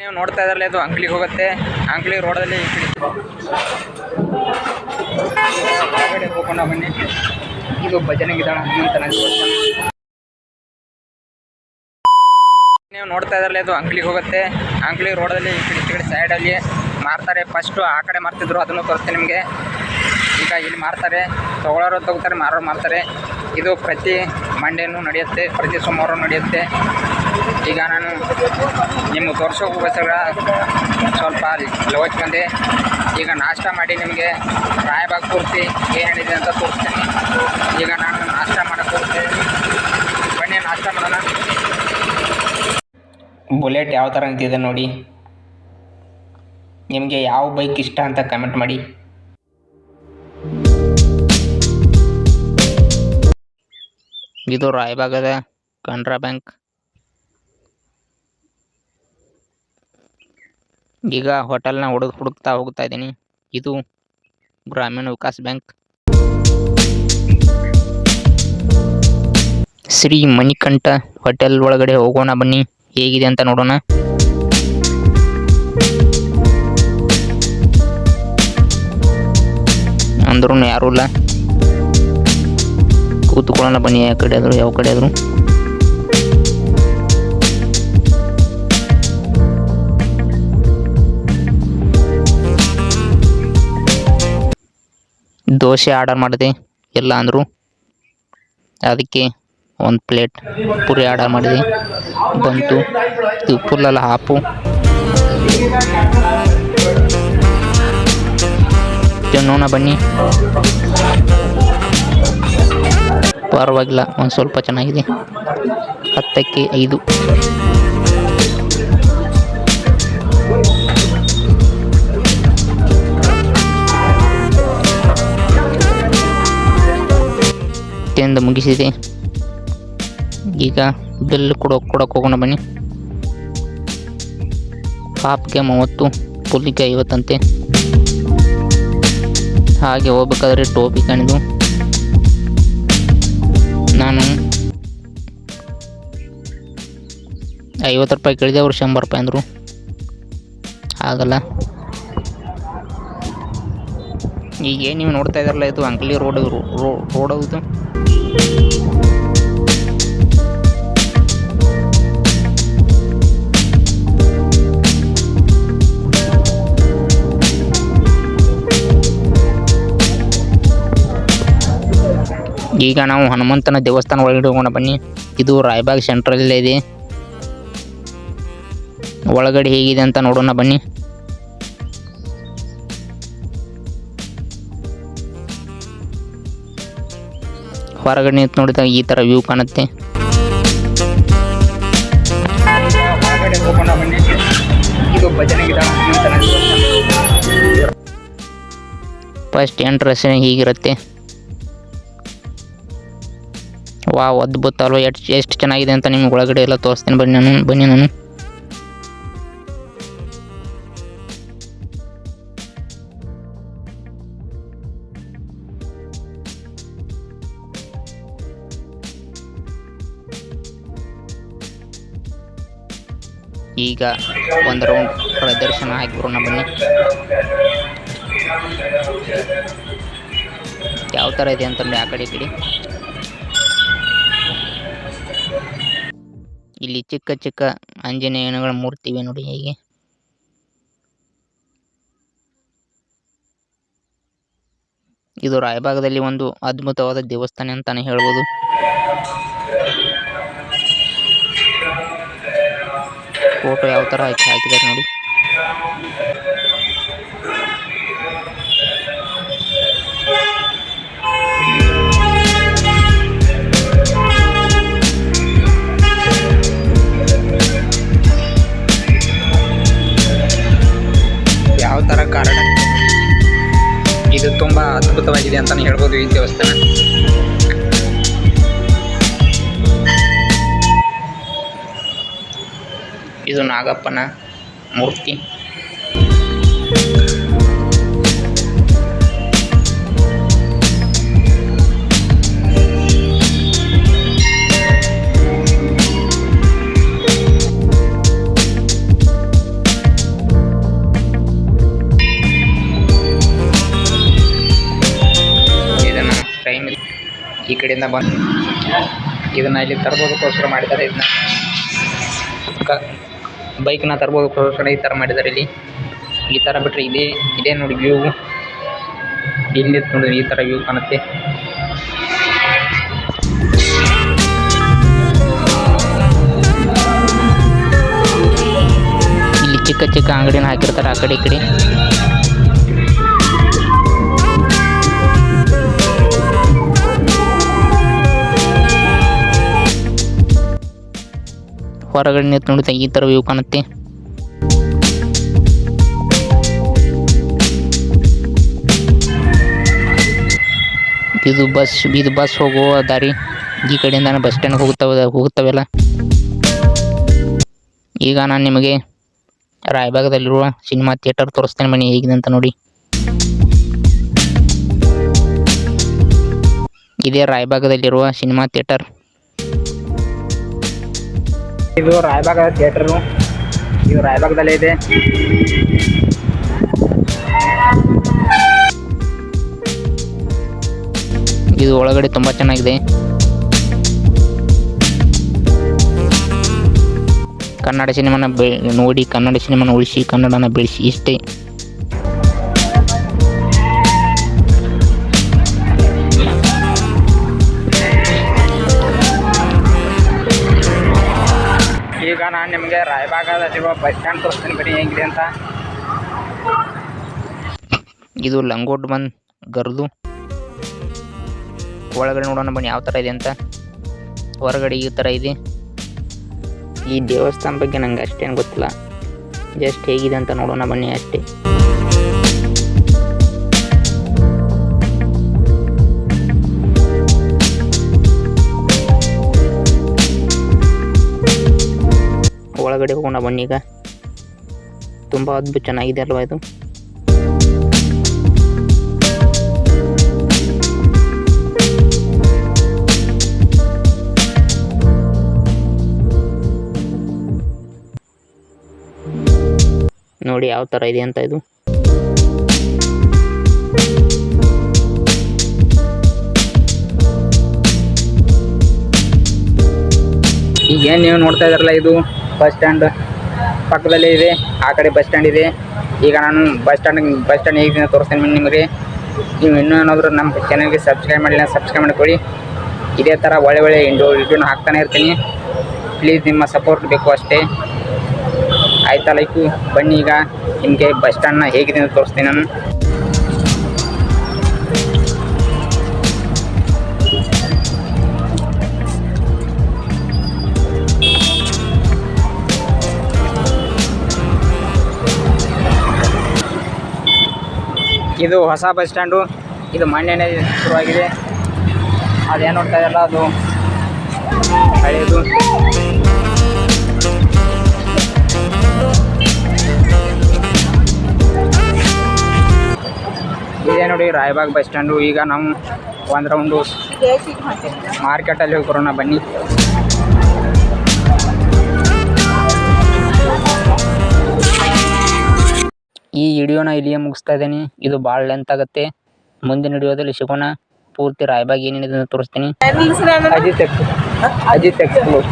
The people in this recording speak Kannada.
ನೀವು ನೋಡ್ತಾ ಇದ್ರಲ್ಲ, ಇದು ಅಂಕ್ಲಿಗೆ ಹೋಗುತ್ತೆ. ಅಂಕ್ಲಿ ರೋಡಲ್ಲಿ ಹೊರಗಡೆ ಹೋಗೋಣ ಬನ್ನಿ. ಇದು ಭಜನೆ ಗಿದಾಣ ಹನುಮಂತನ ದೇವಸ್ಥಾನ. ನೀವು ನೋಡ್ತಾ ಇದ್ರಲ್ಲ, ಇದು ಅಂಕ್ಲಿಗೆ ಹೋಗುತ್ತೆ. ಅಂಕ್ಲಿ ರೋಡಲ್ಲಿ ಈ ಕಡೆ ಸೈಡಲ್ಲಿ ಮಾರ್ತಾರೆ. ಫಸ್ಟು ಆ ಕಡೆ ಮಾರ್ತಿದ್ರು, ಅದನ್ನು ತೋರಿಸ್ತೀನಿ ನಿಮಗೆ. ಈಗ ಇಲ್ಲಿ ಮಾರ್ತಾರೆ, ತೊಗೊಳೋರು ತಗೋತಾರೆ, ಮಾರೋರು ಮಾರ್ತಾರೆ. ಇದು ಪ್ರತಿ ಮಂಡೇನೂ ನಡೆಯುತ್ತೆ, ಪ್ರತಿ ಸೋಮವಾರ ನಡೆಯುತ್ತೆ. ಈಗ ನಾನು ನಿಮ್ಗೆ ತೋರಿಸೋಕ್ಕೋಸ್ಕರ ಸ್ವಲ್ಪ ಲೋಚ್ ಬಂದೆ. ಈಗ ನಾಷ್ಟ ಮಾಡಿ ನಿಮಗೆ ರಾಯಬಾಗ್ ಪೂರ್ತಿ ಏನೇನಿದೆ ಅಂತ ತೋರಿಸ್ತೀನಿ. ಈಗ ನಾನು ನಾಷ್ಟ ಮಾಡೋಕ್ಕೆ ಹೋಗ್ತೇನೆ, ಬನ್ನಿ ನಾಷ್ಟ ಮಾಡೋಣ. ಬುಲೆಟ್ ಯಾವ ಥರ ನಿಂತಿದೆ ನೋಡಿ. ನಿಮಗೆ ಯಾವ ಬೈಕ್ ಇಷ್ಟ ಅಂತ ಕಮೆಂಟ್ ಮಾಡಿ. ಇದು ರಾಯಬಾಗದ ಕೆನರಾ ಬ್ಯಾಂಕ್. ಈಗ ಹೋಟೆಲ್ನ ಹುಡುಕ್ತಾ ಹೋಗ್ತಾ ಇದ್ದೀನಿ. ಇದು ಗ್ರಾಮೀಣ ವಿಕಾಸ್ ಬ್ಯಾಂಕ್. ಶ್ರೀ ಮಣಿಕಂಠ ಹೋಟೆಲ್ ಒಳಗಡೆ ಹೋಗೋಣ ಬನ್ನಿ, ಹೇಗಿದೆ ಅಂತ ನೋಡೋಣ. ಅಂದ್ರೂ ಯಾರೂ ಇಲ್ಲ, ಕೂತ್ಕೊಳ್ಳೋಣ ಬನ್ನಿ. ಯಾವ ಕಡೆ ಆದರೂ ದೋಸೆ ಆರ್ಡರ್ ಮಾಡಿದೆ, ಇಲ್ಲ ಅಂದರು. ಅದಕ್ಕೆ ಒಂದು ಪ್ಲೇಟ್ ಪುರಿ ಆರ್ಡರ್ ಮಾಡಿದೆ, ಬಂತು. ಇದು ಫುಲ್ಲಲ್ಲ, ಹಾಫು. ತಿನ್ನೋಣ ಬನ್ನಿ. ಪರವಾಗಿಲ್ಲ, ಒಂದು ಸ್ವಲ್ಪ ಚೆನ್ನಾಗಿದೆ. 10ಕ್ಕೆ 5. ತಿಂದು ಮುಗಿಸಿದೆ. ಈಗ ಬಿಲ್ ಕೊಡೋಕೆ ಹೋಗೋಣ ಬನ್ನಿ. ಹಾಫ್ಗೆ 30, ಫುಲ್ಲಿಗೆ 50 ಅಂತೆ. ಹಾಗೆ ಹೋಗ್ಬೇಕಾದ್ರೆ ಟೋಪಿ ಕಾಣಿದು ನಾನು 50 ರೂಪಾಯಿ ಕೇಳಿದೆ, ಅವ್ರು 100 ರೂಪಾಯಿ ಅಂದರು. ಆಗಲ್ಲ. ಈಗ ನೀವು ನೋಡ್ತಾ ಇದ್ದಾರಲ್ಲ, ಇದು ಅಂಕ್ಲಿ ರೋಡ್ ಇದು. ಈಗ ನಾವು ಹನುಮಂತನ ದೇವಸ್ಥಾನ ಒಳಗಡೆ ಹೋಗೋಣ ಬನ್ನಿ. ಇದು ರಾಯಬಾಗ್ ಸೆಂಟ್ರಲ್ಲೇ ಇದೆ. ಒಳಗಡೆ ಹೇಗಿದೆ ಅಂತ ನೋಡೋಣ ಬನ್ನಿ. ಹೊರಗಡೆ ನಿಂತು ನೋಡಿದಾಗ ಈ ಥರ ವ್ಯೂ ಕಾಣುತ್ತೆ. ಹೊರಗಡೆ ಹೋಗೋಣ ಬನ್ನಿ. ಇದು ಭಜನೆ ಗಿದಾಣ ಹನುಮಂತನ ದೇವಸ್ಥಾನ. First entrance ಹೀಗಿರುತ್ತೆ. ವಾವ್, ಅದ್ಭುತ ಅಲ್ವಾ? ಎಷ್ಟು ಚೆನ್ನಾಗಿದೆ ಅಂತ ನಿಮ್ಗೆ ಒಳಗಡೆ ಎಲ್ಲ ತೋರಿಸ್ತೀನಿ ಬನ್ನಿ ನಾನು. ಈಗ ಒಂದು ರೌಂಡ್ ಪ್ರದರ್ಶನ ಹಾಕಿಬರೋಣ ಬನ್ನಿ. ಯಾವ ಥರ ಇದೆ ಅಂತಂದರೆ ಆ ಕಡೆ ಇಲ್ಲಿ ಚಿಕ್ಕ ಚಿಕ್ಕ ಆಂಜನೇಯನ ಮೂರ್ತಿ ಇವೆ ನೋಡಿ. ಹೀಗೆ ಇದು ರಾಯಬಾಗದಲ್ಲಿ ಒಂದು ಅದ್ಭುತವಾದ ದೇವಸ್ಥಾನ ಅಂತಾನೆ ಹೇಳ್ಬೋದು. ಫೋಟೋ ಯಾವ ಥರ ಹಾಕಿದ್ದಾರೆ ನೋಡಿ. ಯಾವ ಥರ ಕಾರಣ, ಇದು ತುಂಬ ಅದ್ಭುತವಾಗಿದೆ ಅಂತಾನೆ ಹೇಳ್ಬೋದು ಈ ದೇವಸ್ಥಾನ. ಇದು ನಾಗಪ್ಪನ ಮೂರ್ತಿ. ಕಡೆಯಿಂದ ಬಂದು ಇದನ್ನು ಇಲ್ಲಿ ತರ್ಬೋದಕ್ಕೋಸ್ಕರ ಮಾಡಿದ್ದಾರೆ. ಇದನ್ನ ಬೈಕ್ನ ತರ್ಬೋದಕ್ಕೋಸ್ಕರ ಈ ಥರ ಮಾಡಿದ್ದಾರೆ. ಇಲ್ಲಿ ಈ ಥರ ಬಿಟ್ಟರೆ ಇದೇ ನೋಡಿ ವ್ಯೂ. ಇಲ್ಲಿ ನೋಡಿ ಈ ಥರ ವ್ಯೂ ಕಾಣುತ್ತೆ. ಇಲ್ಲಿ ಚಿಕ್ಕ ಚಿಕ್ಕ ಅಂಗಡಿನ ಹಾಕಿರ್ತಾರೆ ಆ ಕಡೆ ಈ ಕಡೆ. ಹೊರಗಡೆ ನಿಂತು ನೋಡಿದ್ರೆ ಈ ಥರ ವ್ಯೂ ಕಾಣುತ್ತೆ. ಇದು ಬಸ್ ಹೋಗುವ ದಾರಿ. ಈ ಕಡೆಯಿಂದ ಬಸ್ ಸ್ಟ್ಯಾಂಡ್ ಹೋಗುತ್ತವೆಲ್ಲ. ಈಗ ನಾನು ನಿಮಗೆ ರಾಯಬಾಗದಲ್ಲಿರುವ ಸಿನಿಮಾ ಥಿಯೇಟರ್ ತೋರಿಸ್ತೇನೆ. ಬನ್ನಿ ಹೇಗಿದೆ ಅಂತ ನೋಡಿ. ಇದೇ ರಾಯಬಾಗದಲ್ಲಿರುವ ಸಿನಿಮಾ ಥಿಯೇಟರ್. ಇದು ರಾಯಬಾಗದ ಥಿಯೇಟರು. ಇದು ರಾಯಬಾಗದಲ್ಲೇ ಇದೆ. ಇದು ಒಳಗಡೆ ತುಂಬ ಚೆನ್ನಾಗಿದೆ. ಕನ್ನಡ ಸಿನಿಮಾನ ನೋಡಿ, ಕನ್ನಡ ಸಿನಿಮಾನ ಉಳಿಸಿ, ಕನ್ನಡನ ಬೆಳೆಸಿ, ಇಷ್ಟೇ. ಈಗ ನಾನು ನಿಮಗೆ ರಾಯಬಾಗದಲ್ಲಿರುವ ಬಸ್ ಸ್ಟ್ಯಾಂಡ್ ತೋರಿಸ್ತೀನಿ. ಬನ್ನಿ ಹೆಂಗಿದೆ ಅಂತ. ಇದು ಲಂಗೋಟ್ ಬಂದ್ ಗರ್ದು. ಒಳಗಡೆ ನೋಡೋಣ ಬನ್ನಿ ಯಾವ ಥರ ಇದೆ ಅಂತ. ಹೊರಗಡೆ ಈ ಥರ ಇದೆ. ಈ ದೇವಸ್ಥಾನ ಬಗ್ಗೆ ನಂಗೆ ಅಷ್ಟೇನು ಗೊತ್ತಿಲ್ಲ. ಜಸ್ಟ್ ಹೇಗಿದೆ ಅಂತ ನೋಡೋಣ ಬನ್ನಿ ಅಷ್ಟೇ. ಒಳಗಡೆ ಹೋಗೋಣ ಬನ್ನಿ. ಈಗ ತುಂಬ ಅದ್ಭುತ ಚೆನ್ನಾಗಿದೆ ಅಲ್ವಾ ಇದು. ನೋಡಿ ಯಾವ ಥರ ಇದೆ ಅಂತ ಇದು. ಈಗ ಏನು ನೀವು ನೋಡ್ತಾ ಇದ್ದಾರಲ್ಲ, ಇದು ಬಸ್ ಸ್ಟ್ಯಾಂಡ್ ಪಕ್ಕದಲ್ಲೇ ಇದೆ. ಆ ಕಡೆ ಬಸ್ ಸ್ಟ್ಯಾಂಡ್ ಇದೆ. ಈಗ ನಾನು ಬಸ್ ಸ್ಟ್ಯಾಂಡ್ ಹೇಗಿದೆ ತೋರಿಸ್ತೇನೆ ನಿಮಗೆ. ನೀವು ಇನ್ನೂ ಏನಾದರೂ ನಮ್ಮ ಚಾನಲ್ಗೆ ಸಬ್ಸ್ಕ್ರೈಬ್ ಮಾಡಿಲ್ಲ, ಸಬ್ಸ್ಕ್ರೈಬ್ ಮಾಡಿಕೊಳ್ಳಿ. ಇದೇ ಥರ ಒಳ್ಳೆ ವಿಡಿಯೋನ ಹಾಕ್ತಾನೆ ಇರ್ತೀನಿ. ಪ್ಲೀಸ್ ನಿಮ್ಮ ಸಪೋರ್ಟ್ ಬೇಕು ಅಷ್ಟೇ. ಆಯ್ತಾ ಲೈಕು. ಬನ್ನಿ ಈಗ ನಿಮಗೆ ಬಸ್ ಸ್ಟ್ಯಾಂಡ್ನ ಹೇಗಿದೆ ಅಂತ ತೋರಿಸ್ತೀನಿ ನಾನು. ಇದು ಹೊಸ ಬಸ್ ಸ್ಟ್ಯಾಂಡು. ಇದು ಮೊನ್ನೆನೇ ಶುರುವಾಗಿದೆ. ಅದೇನು ನೋಡ್ತಾ ಇದೆಯಲ್ಲ, ಅದು ಹಳೆಯದು. ಇದೇ ನೋಡಿ ರಾಯಬಾಗ್ ಬಸ್ ಸ್ಟ್ಯಾಂಡು. ಈಗ ನಾವು ಒಂದು ರೌಂಡು ಮಾರ್ಕೆಟಲ್ಲಿ ಹೋಗಿ ಬರೋಣ ಬನ್ನಿ. ಈ ವಿಡಿಯೋನ ಇಲ್ಲಿಯೇ ಮುಗಿಸ್ತಾ ಇದ್ದೀನಿ. ಇದು ಭಾಳ ಲೆಂತ್ ಆಗುತ್ತೆ. ಮುಂದಿನ ವಿಡಿಯೋದಲ್ಲಿ ಸಿಗೋಣ. ಪೂರ್ತಿ ರಾಯಬಾಗ್ ಏನೇನಿದೆ ಅಂತ ತೋರಿಸ್ತೀನಿ. ಅಜಿತ್ ಎಕ್ಸ್ಪ್ಲೋರ್.